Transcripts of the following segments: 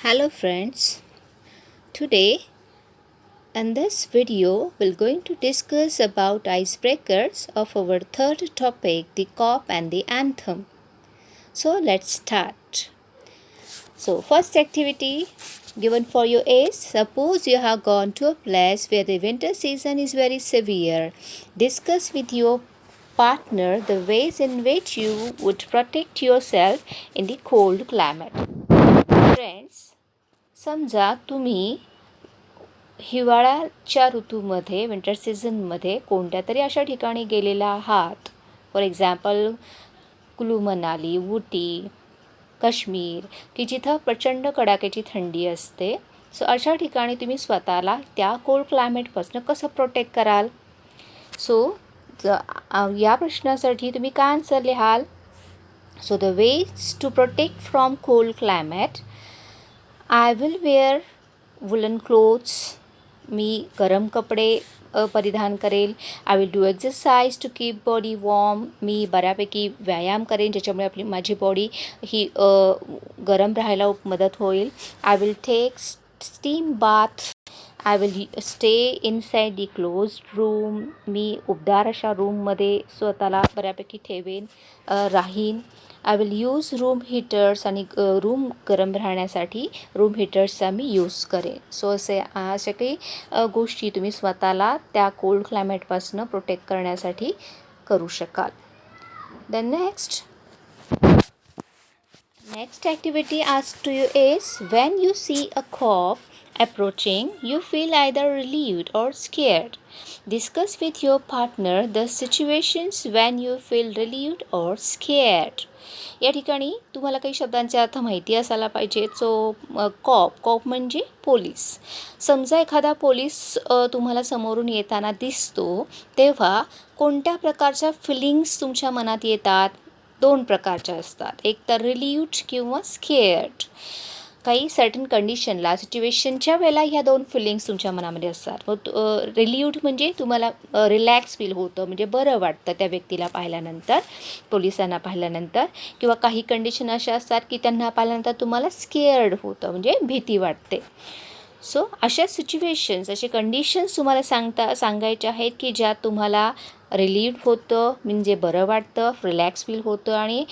Hello friends, today in this video we're going to discuss about icebreakers of our third topic, the cop and the anthem. So let's start. So first activity given for you is, suppose you have gone to a place where the winter season is very severe. Discuss with your partner the ways in which you would protect yourself in the cold climate. Friends, समजा तुम्ही हिवाळ्याच्या ऋतूमध्ये winter सीझनमध्ये कोणत्या तरी अशा ठिकाणी गेलेला आहात. फॉर एक्झाम्पल कुलू मनाली, उटी, काश्मीर, की जिथं प्रचंड कडाक्याची थंडी असते. सो अशा ठिकाणी तुम्ही स्वतःला त्या कोल्ड क्लायमेटपासून कसं प्रोटेक्ट कराल? सो या प्रश्नासाठी तुम्ही काय आन्सर लिहाल? So the ways to protect from cold climate, I will wear woollen clothes, मी गरम कपडे परिधान करेल. I will do exercise to keep body warm, मी बऱ्यापैकी व्यायाम करेन ज्याच्यामुळे माझी बॉडी ही गरम राहायला मदत होईल. I will take steam bath, I will stay inside the closed room, मी उबदार अशा रूममध्ये स्वतःला बऱ्यापैकी ठेवेन, राहीन. I will use room heaters, आणि रूम गरम राहण्यासाठी रूम हीटर्सचा मी यूज करेन. सो अशा काही गोष्टी तुम्ही स्वतःला त्या कोल्ड क्लायमेटपासून प्रोटेक्ट करण्यासाठी करू शकाल. The next activity asked to you is, when you see a cough approaching, you feel either relieved or scared. Discuss with your partner the situations when you feel relieved or scared. या ठिकाणी तुम्हाला काही शब्दांचे अर्थ माहिती असायला पाहिजे. So COP म्हणजे पोलीस. समजा एखादा पोलीस तुम्हाला समोरून येताना दिसतो, तेव्हा कोणत्या प्रकारच्या फिलिंग्स तुमच्या मनात येतात? दोन प्रकारच्या असतात, एक तर रिलीव्ड किंवा स्केअर्ड. काही सर्टन कंडिशनला, सिच्युएशनच्या वेळेला ह्या दोन फिलिंग्स तुमच्या मनामध्ये असतात. मग रिलीव्ड म्हणजे तुम्हाला रिलॅक्स फील होतं, म्हणजे बरं वाटतं त्या व्यक्तीला पाहिल्यानंतर, पोलिसांना पाहिल्यानंतर. किंवा काही कंडिशन अशा असतात की त्यांना पाहिल्यानंतर तुम्हाला स्केअर्ड होतं, म्हणजे भीती वाटते. सो अशा सिच्युएशन्स, असे कंडिशन्स तुम्हाला सांगायचे आहेत की ज्यात तुम्हाला रिलीव्ड होतं, म्हणजे बरं वाटतं, रिलॅक्स फील होतं, आणि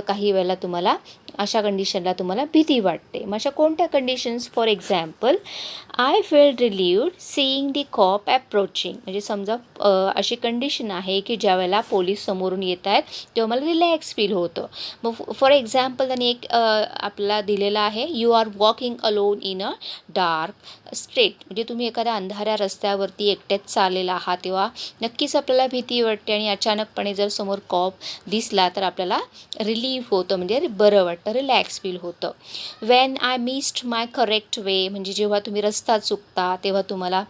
काही वेळेला तुम्हाला अशा कंडिशनला तुम्हाला भीती वाटते. मग अशा कोणत्या conditions? For example, I feel relieved seeing the cop approaching, म्हणजे समजा अशी कंडिशन आहे की ज्या वेळेला पोलीस समोरून येत आहेत तेव्हा मला रिलॅक्स फील होतं. मग फॉर एक्झाम्पल त्यांनी एक आपल्याला दिलेला आहे, you are walking alone in a dark street, म्हणजे तुम्ही एखाद्या अंधाऱ्या रस्त्यावरती एकट्याच चाललेला आहात, तेव्हा नक्कीच आपल्याला भीती वाटते, आणि अचानकपणे जर समोर कॉप दिसला तर आपल्याला रिलीफ होतं, म्हणजे बरं वाटतं, रिलॅक्स फील होतं. When I missed my correct way, म्हणजे जेव्हा तुम्ही रस्ता चुकता तेव्हा तुम्हाला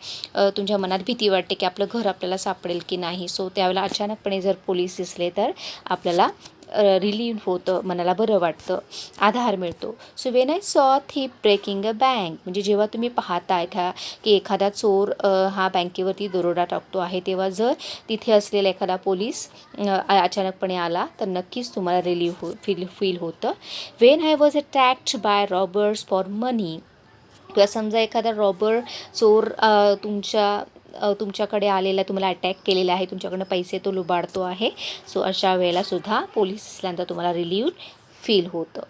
तुमच्या मनात भीती वाटते की आपलं घर आपल्याला सापडेल की नाही. सो त्यावेळेला अचानकपणे जर पोलीस दिसले तर आपल्याला रिलीफ होतं, मनाला बरं वाटतं, आधार मिळतो. So when I saw थिप breaking a bank, म्हणजे जेव्हा तुम्ही पाहताय की एखादा चोर हा बँकेवरती दरोडा टाकतो आहे, तेव्हा जर तिथे असलेला एखादा पोलीस अचानकपणे आला तर नक्कीच तुम्हाला रिलीफ फील होतं. When I was attacked by robbers for money, किंवा समजा एखादा रॉबर चोर तुमच्याकडे आलेला, तुम्हाला अटॅक केलेला आहे, तुमच्याकडनं पैसे तो लुबाडतो आहे. सो अशा वेळेला सुद्धा पोलीस असल्यानंतर तुम्हाला रिलीव्ड फील होतं.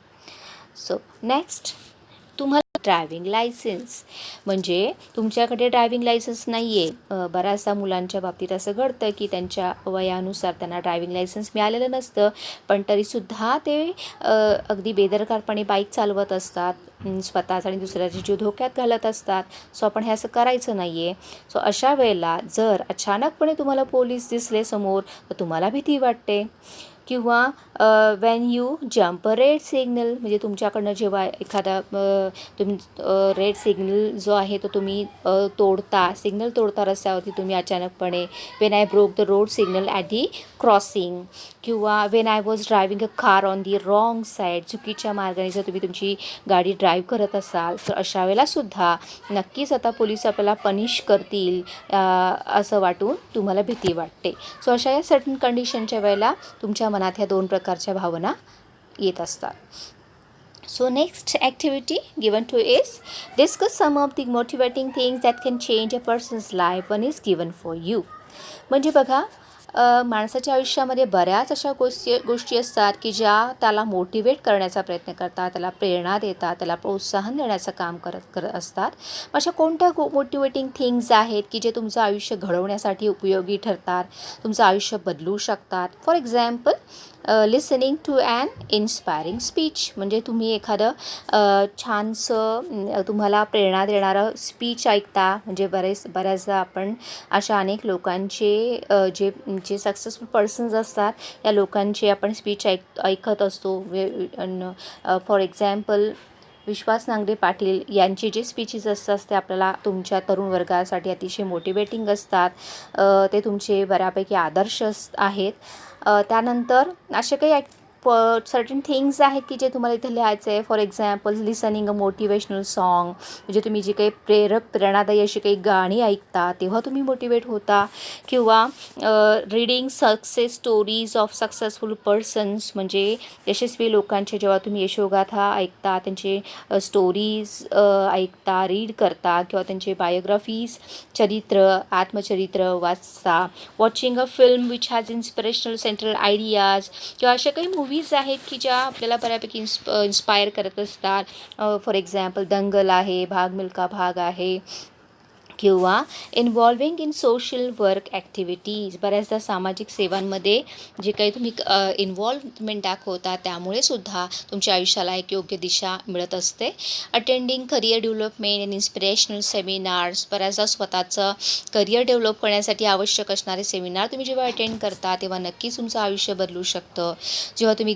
सो नेक्स्ट, तुम्हाला ड्रायव्हिंग लायसन्स, म्हणजे तुमच्याकडे ड्रायव्हिंग लायसन्स नाही आहे. बऱ्याचदा मुलांच्या बाबतीत असं घडतं की त्यांच्या वयानुसार त्यांना ड्रायव्हिंग लायसन्स मिळालेलं नसतं, पण तरीसुद्धा ते अगदी बेदरकारपणे बाईक चालवत असतात, स्वतःचा आणि दुसऱ्याचा जीव धोक्यात घालत असतात. सो आपण हे असं करायचं नाही आहे. सो अशा वेळेला जर अचानकपणे तुम्हाला पोलीस दिसले समोर तर तुम्हाला भीती वाटते. किंवा Wien you jump red signal, म्हणजे तुमच्याकडनं जेव्हा एखादा रेड सिग्नल जो आहे तो तुम्ही सिग्नल तोडता रस्त्यावरती तुम्ही अचानकपणे. When I broke the road signal at the crossing, किंवा when I was driving a car on the wrong side, चुकीच्या मार्गाने जर तुम्ही तुमची गाडी ड्राईव्ह करत असाल तर अशा वेळेलासुद्धा नक्कीच आता पोलीस आपल्याला पनिश करतील असं वाटून तुम्हाला भीती वाटते. सो अशा या सर्टन कंडिशनच्या वेळेला तुमच्या मनात ह्या दोन प्रकारच्या भावना येत असतात. So next activity given to is discuss some of the motivating things that can change a person's life. One is given for you. म्हणजे बघा, माणसाच्या आयुष्यामध्ये बऱ्याच अशा गोष्टी असतात की ज्या त्याला मोटिवेट करण्याचा प्रयत्न करतात, त्याला प्रेरणा देतात, त्याला प्रोत्साहन देण्याचं काम करत असतात. अशा कोणत्या मोटिवेटिंग थिंग्स आहेत की जे तुमचं आयुष्य घडवण्यासाठी उपयोगी ठरतात, तुमचं आयुष्य बदलू शकतात. For example, listening to an inspiring speech. म्हणजे तुम्ही एखादं छानसं तुम्हाला प्रेरणा देणारं स्पीच ऐकता. म्हणजे बऱ्याचदा आपण अशा अनेक लोकांचे जे जे सक्सेसफुल पर्सन्स असतात या लोकांचे आपण स्पीच ऐकत असतो. फॉर एक्झाम्पल, विश्वास नांगरे पाटील यांचे जे स्पीचेस असतात ते आपल्याला तुमच्या तरुण वर्गासाठी अतिशय मोटिवेटिंग असतात. ते तुमचे बऱ्यापैकी आदर्श आहेत. त्यानंतर असे काही सर्टन थिंग्स आहेत की जे तुम्हाला इथे लिहायचं आहे. For example, listening a motivational song. म्हणजे तुम्ही जी काही प्रेरणादायी अशी काही गाणी ऐकता तेव्हा तुम्ही मोटिवेट होता. किंवा reading success stories of successful persons. म्हणजे यशस्वी लोकांचे जेव्हा तुम्ही यशोगाथा ऐकता, त्यांचे स्टोरीज ऐकता, रीड करता किंवा त्यांचे बायोग्राफीज, आत्मचरित्र वाचता. Watching a film which has inspirational central ideas. किंवा अशा काही मूवीज आहेत की ज्या आपल्याला बऱ्यापैकी इन्स्पायर करत असतात. फॉर एक्झाम्पल, दंगल आहे, भाग मिल्खा भाग आहे. किंवा involving in social work activities. बऱ्याचदा सामाजिक सेवांमध्ये जे काही तुम्ही इन्व्हॉल्वमेंट दाखवता त्यामुळे सुद्धा तुमच्या आयुष्याला एक योग्य दिशा मिळत असते. Attending career development and inspirational seminars. बऱ्याचदा स्वतःचं करिअर डेव्हलप करण्यासाठी आवश्यक असणारे सेमिनार तुम्ही जेव्हा अटेंड करता तेव्हा नक्कीच तुमचं आयुष्य बदलू शकतं. जेव्हा तुम्ही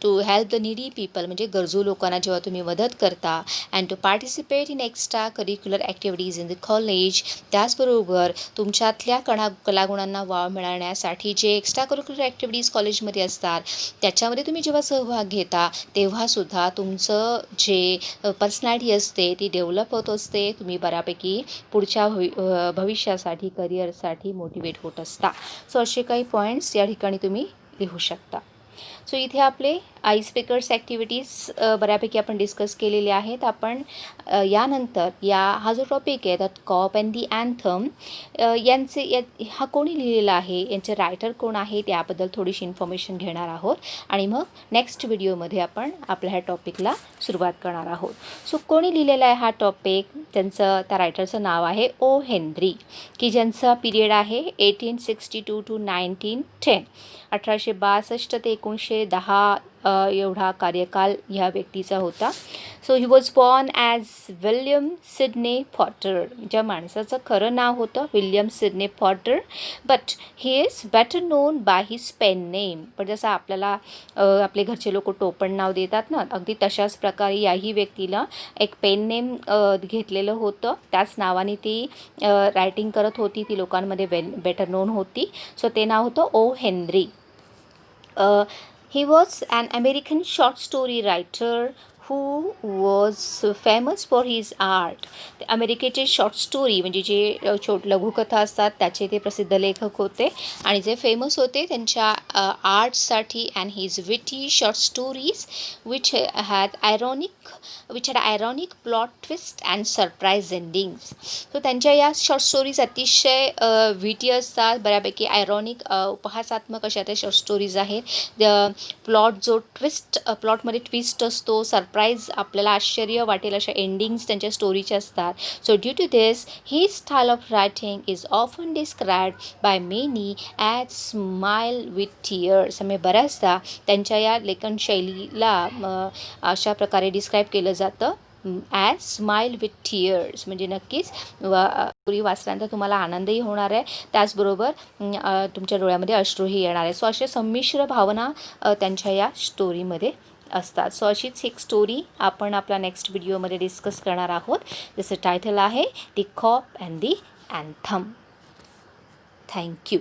to help the needy people, म्हणजे गरजू लोकांना जेव्हा तुम्ही मदत करता. And to participate in extra curricular activities in the college. त्याचबरोबर तुमच्यातल्या कलागुणांना वाव मिळवण्यासाठी जे एक्स्ट्रा करिक्युलर ॲक्टिव्हिटीज कॉलेजमध्ये असतात त्याच्यामध्ये तुम्ही जेव्हा सहभाग घेता तेव्हासुद्धा तुमचं जे पर्सनॅलिटी असते ती डेव्हलप होत असते. तुम्ही बऱ्यापैकी पुढच्या भविष्यासाठी, करिअरसाठी मोटिवेट होत असता. सो असे काही पॉईंट्स या ठिकाणी तुम्ही लिहू शकता. सो इथे आपले आईस ब्रेकर्स ॲक्टिव्हिटीज बऱ्यापैकी आपण डिस्कस केलेले आहेत. आपण यानंतर हा जो टॉपिक आहे that cop and the anthem हा कोणी लिहिलेला आहे, यांचे रायटर कोण आहेत याबद्दल थोडीशी इन्फॉर्मेशन घेणार आहोत. आणि मग नेक्स्ट व्हिडिओमध्ये आपण आपल्या ह्या टॉपिकला सुरुवात करणार आहोत. सो कोणी लिहिलेला आहे हा टॉपिक, त्या रायटरचं नाव आहे ओ हेनरी, की ज्यांचा पिरियड आहे 1862 to 1910. 1862 ते 1910 एवढा कार्यकाल ह्या व्यक्तीचा होता. So he was born as William Sidney Porter. ज्या माणसाचं खरं नाव होतं William Sidney Porter, but he is better known by his pen name. पण जसं आपल्याला आपले घरचे लोक टोपण नाव देतात ना, अगदी तशाच प्रकारे याही व्यक्तीला एक पेन नेम घेतलेलं होतं. त्याच नावाने ती रायटिंग करत होती, ती लोकांमध्ये बेटर नोन होती. सो ते नाव होतं O Henry. He was an American short story writer who was famous for his art. अमेरिकेचे शॉर्ट स्टोरी म्हणजे जे लघुकथा असतात त्याचे ते प्रसिद्ध लेखक होते आणि जे फेमस होते त्यांच्या आर्टसाठी. अँड हिज विटी short stories which had ironic plot twist and surprise endings. So त्यांच्या या शॉर्ट स्टोरीज अतिशय विटी असतात, बऱ्यापैकी आयरॉनिक उपहासात्मक अशा त्या शॉर्ट स्टोरीज आहेत. प्लॉटमध्ये ट्विस्ट असतो, सरप्राईज आपल्याला आश्चर्य वाटेल अशा एंडिंग्स त्यांच्या स्टोरीच्या असतात. So due to this his style of writing is often described by many as smile with tears. म्हणजे बऱ्याचदा त्यांच्या या लेखनशैलीला अशा प्रकारे डिस्क्राईब केलं जातं ॲज स्माईल विथ टीयर्स. म्हणजे नक्कीच स्टोरी वाचल्यानंतर तुम्हाला आनंदही होणार आहे, त्याचबरोबर तुमच्या डोळ्यामध्ये अश्रूही येणार आहे. सो अशा संमिश्र भावना त्यांच्या या स्टोरीमध्ये असतात. सो अशीच एक स्टोरी आपण आपल्या नेक्स्ट व्हिडिओमध्ये डिस्कस करणार आहोत. जसं टायटल आहे the cop and the anthem. Thank you.